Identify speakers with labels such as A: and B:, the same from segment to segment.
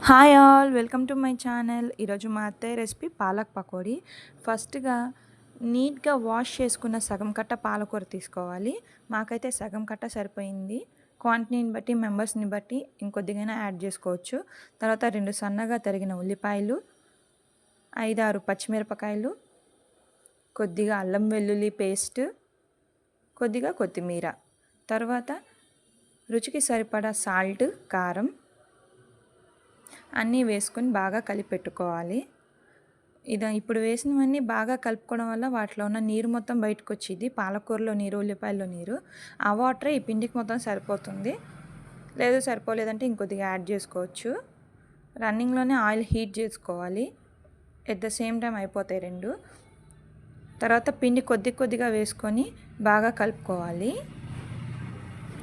A: Hi all welcome to my channel. ఈరోజు మా అత్తయ్య రెసిపీ పాలక్ పకోడీ. ఫస్ట్గా నీట్గా వాష్ చేసుకున్న సగం కట్ట పాలకూర తీసుకోవాలి. మాకైతే సగం కట్ట సరిపోయింది. క్వాంటిటీని బట్టి మెంబర్స్ని బట్టి ఇంకొద్దిగా యాడ్ చేసుకోవచ్చు. తర్వాత 2 సన్నగా తరిగిన ఉల్లిపాయలు, 5-6 పచ్చిమిరపకాయలు, కొద్దిగా అల్లం వెల్లుల్లి పేస్ట్, కొద్దిగా కొత్తిమీర, తర్వాత రుచికి సరిపడా సాల్ట్, కారం అన్నీ వేసుకొని బాగా కలిపి పెట్టుకోవాలి. ఇప్పుడు వేసినవన్నీ బాగా కలుపుకోవడం వల్ల వాటిలో ఉన్న నీరు మొత్తం బయటకు వచ్చింది. పాలకూరలో నీరు, ఉల్లిపాయల్లో నీరు, ఆ వాటరే ఈ పిండికి మొత్తం సరిపోతుంది. లేదు సరిపోలేదంటే ఇంకొద్దిగా యాడ్ చేసుకోవచ్చు. రన్నింగ్లోనే ఆయిల్ హీట్ చేసుకోవాలి. ఎట్ ద సేమ్ టైం అయిపోతాయి రెండు. తర్వాత పిండి కొద్దిగా వేసుకొని బాగా కలుపుకోవాలి.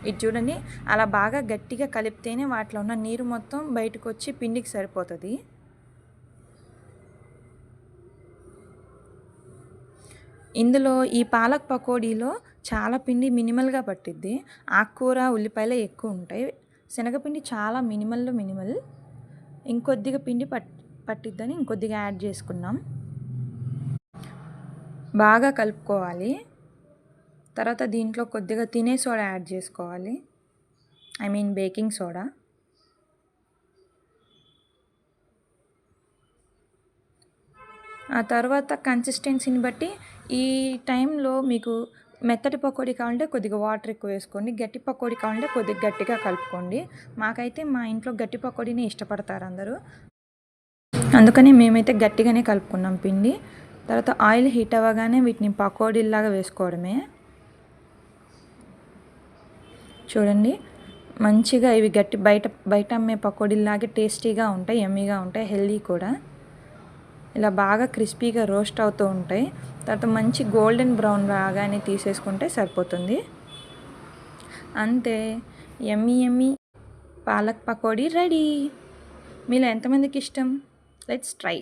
A: ఇది చూడండి, అలా బాగా గట్టిగా కలిపితేనే వాటిలో ఉన్న నీరు మొత్తం బయటకు వచ్చి పిండికి సరిపోతుంది. ఇందులో ఈ పాలక్ పకోడీలో చాలా పిండి మినిమల్గా పట్టిద్ది. ఆకుకూర, ఉల్లిపాయలే ఎక్కువ ఉంటాయి. శనగపిండి చాలా మినిమల్. ఇంకొద్దిగా పిండి పట్టిద్దని ఇంకొద్దిగా యాడ్ చేసుకున్నాం. బాగా కలుపుకోవాలి. తర్వాత దీంట్లో కొద్దిగా తినే సోడా యాడ్ చేసుకోవాలి. Baking soda. ఆ తర్వాత కన్సిస్టెన్సీని బట్టి ఈ టైంలో మీకు మెత్తటి పకోడీ కావాలంటే కొద్దిగా వాటర్ ఎక్కువ వేసుకోండి. గట్టి పకోడీ కావాలంటే కొద్దిగా గట్టిగా కలుపుకోండి. మాకైతే మా ఇంట్లో గట్టి పకోడీని ఇష్టపడతారు అందరూ. అందుకని మేమైతే గట్టిగానే కలుపుకున్నాం పిండి. తర్వాత ఆయిల్ హీట్ అవ్వగానే వీటిని పకోడీలాగా వేసుకోవడమే. చూడండి, మంచిగా ఇవి బయట అమ్మే పకోడీలాగే టేస్టీగా ఉంటాయి, యమ్మీగా ఉంటాయి, హెల్దీ కూడా. ఇలా బాగా క్రిస్పీగా రోస్ట్ అవుతూ ఉంటాయి. తర్వాత మంచి గోల్డెన్ బ్రౌన్ రాగానే తీసేసుకుంటే సరిపోతుంది. అంతే, యమ్మీ పాలక్ పకోడీ రెడీ. మీలో ఎంతమందికి ఇష్టం? Let's try.